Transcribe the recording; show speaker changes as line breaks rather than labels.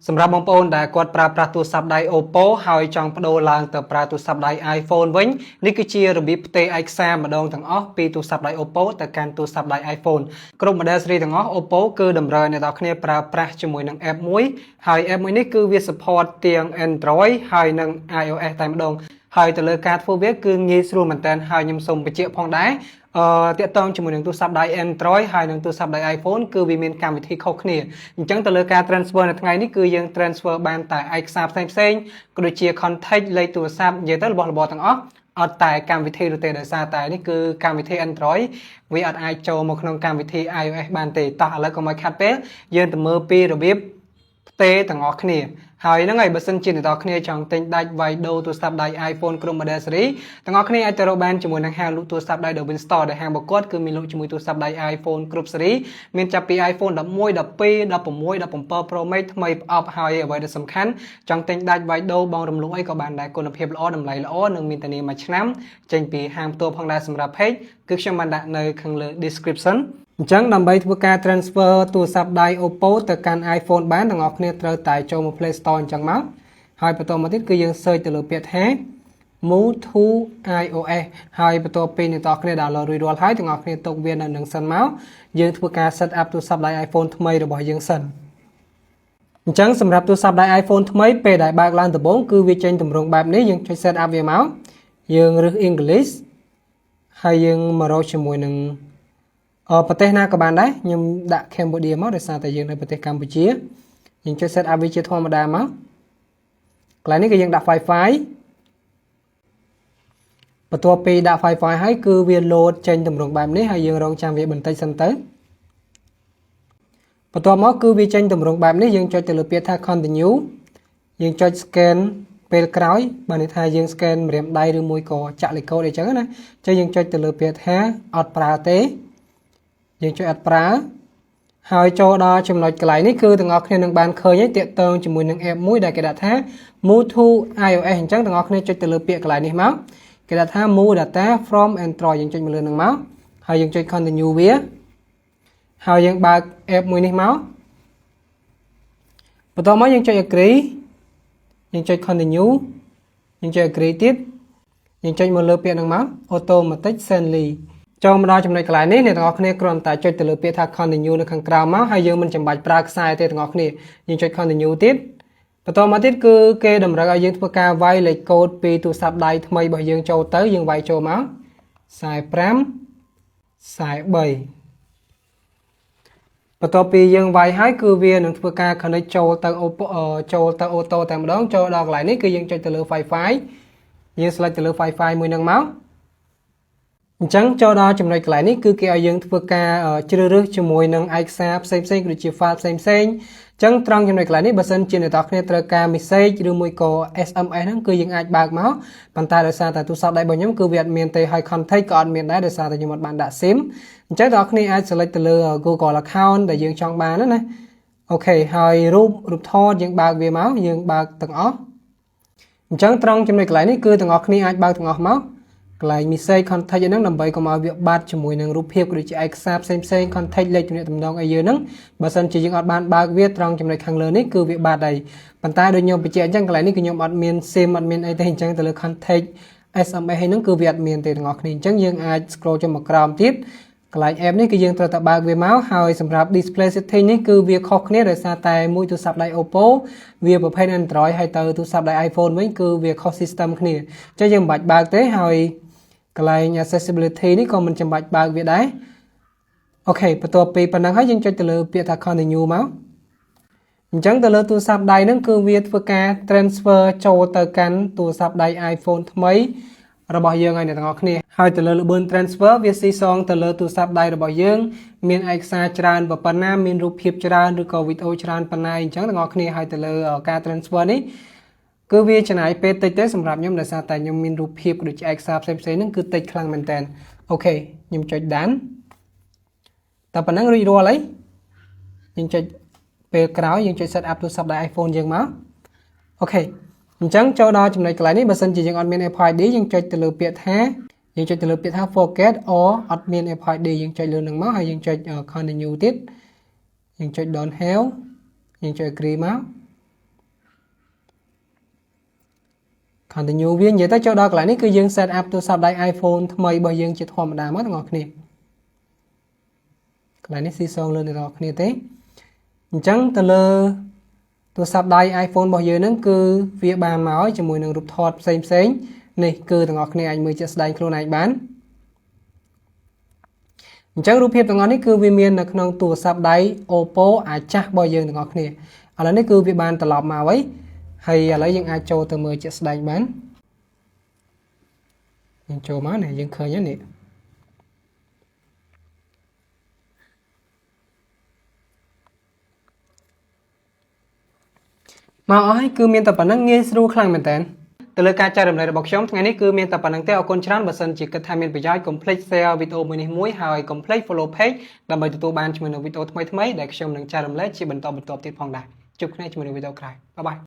សម្រាប់បងប្អូនដែលគាត់ប្រើប្រាស់ទូរស័ព្ទដៃ Oppo ហើយចង់ប្ដូរឡើងទៅប្រើទូរស័ព្ទដៃ iPhone វិញនេះគឺជារបៀបផ្ទេរឯកសារម្ដងទាំងអស់ពីទូរស័ព្ទដៃ Oppo ទៅកាន់ទូរស័ព្ទដៃ iPhone គ្រប់ model series ទាំងអស់ Oppo គឺតម្រូវអ្នកនរគ្នាប្រើប្រាស់ជាមួយនឹង app មួយហើយ app មួយនេះគឺវា support ទាំង Android ហើយនិង iOS តែម្ដងហើយទៅលើការធ្វើវាគឺងាយស្រួលមែនតើហើយខ្ញុំសូមបញ្ជាក់ផងដែរតាក់ទងជាមួយនឹងទូរស័ព្ទដៃ Android ហើយនិងទូរស័ព្ទដៃ iPhone គឺវាមានកម្មវិធីខុសគ្នាអញ្ចឹងទៅលើការ transfer នៅថ្ងៃនេះគឺយើង transfer បានតែឯកសារផ្សេងៗក៏ដូចជា contact លេខទូរស័ព្ទនិយាយទៅរបស់របរទាំងអស់អត់តែកម្មវិធីនោះទេដោយសារតែនេះគឺកម្មវិធី Android វាអត់អាចចូលមកក្នុងកម្មវិធី iOS បានទេតោះឥឡូវកុំឲ្យខាត់ពេលយើងទៅមើលពីរបៀបផ្ទេរទាំងអស់គ្នាហើយហ្នឹងហើយបើសិនជាអ្នកនរគ្នាចង់ទិញដាច់វាយដូរទូរស័ព្ទដៃ iPhone គ្រប់ model series ទាំងអស់គ្នាអាចទៅរកបានជាមួយនឹងហាងលក់ទូរស័ព្ទដៃ Win Store ដែលហាងរបស់គាត់គឺមានលក់ជាមួយទូរស័ព្ទដៃ iPhone គ្រប់ series មានចាប់ពី iPhone 11 12 16 17 Pro Max ថ្មីប្រអប់ហើយអ្វីដែលសំខាន់ចង់ទិញដាច់វាយដូរបងរំលោះអីក៏បានដែរគុណភាពល្អតម្លៃល្អនិងមានធានាមួយឆ្នាំចេញពីហាងផ្ទាល់ផងដែរសម្រាប់ page គឺខ្ញុំបានដាក់នៅខាងលើ description អញ្ចឹងដើម្បីធ្វើការ transfer ទូរស័ព្ទដៃ Oppo ទៅកាន់ iPhone បានទាំងអស់គ្នាត្រូវតែចូលមក Play Store អញ្ចឹងមកហើយបន្តមកទៀតគឺយើង search ទៅលើពាក្យថា Move to iOS ហើយបន្ទាប់ពីអ្នកនរគ្នា download រួចរាល់ហើយទាំងអស់គ្នាទុកវានៅនឹងសិនមកយើងធ្វើការ set up ទូរស័ព្ទដៃ iPhone ថ្មីរបស់យើងសិនអញ្ចឹងសម្រាប់ទូរស័ព្ទដៃ iPhone ថ្មីពេលដែលបើកឡើងដំបូងគឺវាចេញទម្រង់បែបនេះយើងចុច set up វាមកយើងរើស English ហើយយើងមករកជាមួយនឹងប្រទេសណាក៏បានដែរខ្ញុំដាក់ Cambodia មកដោយសារតែយើងនៅប្រទេសកម្ពុជាយើងចុច set up វាជាធម្មតាមកកន្លែងនេះគឺយើងដាក់ Wi-Fi បន្ទាប់ពីដាក់ Wi-Fi ហើយគឺវា load ចេញទម្រង់បែបនេះហើយយើងរងចាំវាបន្តិចសិនទៅបន្ទាប់មកគឺវាចេញទម្រង់បែបនេះយើងចុចទៅលើពាក្យថា continue យើងចុច scan ពេលក្រោយបើន័យថាយើង scan ម្រាមដៃឬមួយក៏ចាក់លេខកូដអីចឹងណាចឹងយើងចុចទៅលើពាក្យថាអត់ប្រើទេយើងចុចអត់ប្រើហើយចូលដល់ចំណុចកន្លែងនេះគឺទាំងអស់គ្នានឹងបានឃើញហើយតាក់ទងជាមួយនឹង app មួយដែលគេដាក់ថា Move to iOS អញ្ចឹងទាំងអស់គ្នាចុចទៅលើពាក្យកន្លែងនេះមកគេដាក់ថា Move data from Android យើងចុចមកលើនឹងមកហើយយើងចុច continue វាហើយយើងបើក app មួយនេះមកបន្ទាប់មកយើងចុច agree យើងចុច continue យើងចុច agree ទៀតយើងចុចមកលើពាក្យហ្នឹងមក automatic sendly ចូលមកដល់ចំណុចកន្លែងនេះអ្នកទាំងអស់គ្នាគ្រាន់តែចុចទៅលើពាក្យថា continue នៅខាងក្រោមមកហើយយើងមិនចាំបាច់ប្រើខ្សែទេទាំងអស់គ្នាយើងចុច continue ទៀតបន្តមកទៀតគឺគេតម្រូវឲ្យយើងធ្វើការវាយលេខកូដពីទូរស័ព្ទដៃថ្មីរបស់យើងចូលទៅយើងវាយចូលមក45 43បន្ទាប់ពីយើងវាយហើយគឺវានឹងធ្វើការ connect ចូលទៅ auto តែម្ដងចូលដល់កន្លែងនេះគឺយើងចុចទៅលើ Wi-Fi យើង select ទៅលើ Wi-Fi មួយនឹងមកអញ្ចឹងចូលដល់ចំណុចកន្លែងនេះគឺគេឲ្យយើងធ្វើការជ្រើសរើសជាមួយនឹងឯកសារផ្សេងៗដូចជា file ផ្សេងៗអញ្ចឹងត្រង់ចំណុចកន្លែងនេះបើសិនជាអ្នកនរគ្នាត្រូវការ message ឬមួយក៏ SMS ហ្នឹងគឺយើងអាចបើកមកប៉ុន្តែដោយសារតែទូរស័ព្ទដៃរបស់ខ្ញុំគឺវាអត់មានទេហើយ contact ក៏អត់មានដែរដោយសារតែខ្ញុំអត់បានដាក់ SIM អញ្ចឹងអ្នកនរគ្នាអាច select ទៅលើ Google account ដែលយើងចង់បានណាអូខេហើយរូបថតយើងបើកវាមកយើងបើកទាំងអស់អញ្ចឹងត្រង់ចំណុចកន្លែងនេះគឺទាំងអស់គ្នាអាចបើកទាំងអស់មកកន្លែង message contact ហ្នឹងដើម្បីកុំឲ្យវាបាត់ជាមួយនឹងរូបភាពដូចជាឯកសារផ្សេងៗ contact លេខទំនាក់ទំនងអីយើងហ្នឹងបើសិនជាយើងអត់បានបើកវាត្រង់ចំណុចខាងលើនេះគឺវាបាត់ហើយប៉ុន្តែដូចខ្ញុំបញ្ជាក់អញ្ចឹងកន្លែងនេះគឺខ្ញុំអត់មាន SIM អត់មានអីទេអញ្ចឹងទៅលើ contact SMS ហ្នឹងគឺវាអត់មានទេទាំងអស់គ្នាអញ្ចឹងយើងអាច scroll ចុះមកក្រោមទៀតកន្លែង app នេះគឺយើងត្រូវតែបើកវាមកហើយសម្រាប់ display setting នេះគឺវាខុសគ្នាដោយសារតែមួយទូរស័ព្ទដៃ Oppo វាប្រភេទ Android ហើយទៅទូរស័ព្ទដៃ iPhone វិញគឺវាខុស system គ្នាអញ្ចឹងយើងមិនបាច់បើកទេហើយកន្លែង accessibility នេះក៏មិនចាំបាច់បើកវាដែរអូខេបន្ទាប់ពីប៉ុណ្ណឹងហើយយើងចុចទៅលើពាក្យថា continue មកអញ្ចឹងទៅលើទូរស័ព្ទដៃហ្នឹងគឺវាធ្វើការ transfer ចូលទៅកាន់ទូរស័ព្ទដៃ iPhone ថ្មីរបស់យើងហើយអ្នកទាំងអស់គ្នាហើយទៅលើល្បឿន transfer វាស៊ីសងទៅលើទូរស័ព្ទដៃរបស់យើងមានឯកសារច្រើនប៉ុណ្ណាមានរូបភាពច្រើនឬក៏វីដេអូច្រើនប៉ុណ្ណាអញ្ចឹងទាំងអស់គ្នាហើយទៅលើការ transfer នេះគឺវាចំណាយពេលតិចទេសម្រាប់ខ្ញុំដោយសារតែខ្ញុំមានរូបភាពដូចជាឯកសារផ្សេងៗហ្នឹងគឺតិចខ្លាំងមែនតើអូខេខ្ញុំចុច done តែប៉ុណ្ណឹងរួចរាល់ហើយយើងចុចពេលក្រោយយើងចុច set up ទូរស័ព្ទដៃ iPhone យើងមកអូខេអញ្ចឹងចូលដល់ចំណុចកន្លែងនេះបើសិនជាយើងអត់មាន Apple ID យើងចុចទៅលើពាក្យថា forget or អត់មាន Apple ID យើងចុចលើនឹងមកហើយយើងចុច continue ទៀតយើងចុច don't have យើងចុច agree មក continue វានិយាយទៅចូលដល់កន្លែងនេះគឺយើង set up ទូរស័ព្ទដៃ iPhone ថ្មីរបស់យើងជាធម្មតាមកទាំងអស់គ្នាកន្លែងនេះស៊ីសងលើអ្នកនរគ្នាទេអញ្ចឹងទៅលើទូរស័ព្ទដៃ iPhone របស់យើងហ្នឹងគឺវាបានមកជាមួយនឹងរូបថតផ្សេងនេះគឺទាំងអស់គ្នាអាចមើលជាក់ស្ដែងខ្លួនឯងបានអញ្ចឹងរូបភាពទាំងអស់នេះគឺវាមាននៅក្នុងទូរស័ព្ទដៃ Oppo អាចាស់របស់យើងទាំងអស់គ្នាឥឡូវនេះគឺវាបានត្រឡប់មកហើយឥឡូវយើងអាចចូលទៅមើលជាក់ស្ដែងបានយើងចូលមកនេះយើងឃើញហើយនេះមកអស់ហើយគឺមានតែប៉ុណ្្នឹងងាយស្រួលខ្លាំងមែនតើទៅលើការចែករំលែករបស់ខ្ញុំថ្ងៃនេះគឺមានតែប៉ុណ្្នឹងទេអរគុណច្រើនបើសិនជាគិតថាមានប្រយោជន៍កុំភ្លេច share វីដេអូមួយនេះមួយហើយកុំភ្លេច follow page ដើម្បីទទួលបានជាមួយនឹងវីដេអូថ្មីៗដែលខ្ញុំនឹងចែករំលែកជាបន្តបន្ទាប់ទៀតផងដែរជួបគ្នាជាមួយនឹងវីដេអូក្រោយបាយបាយ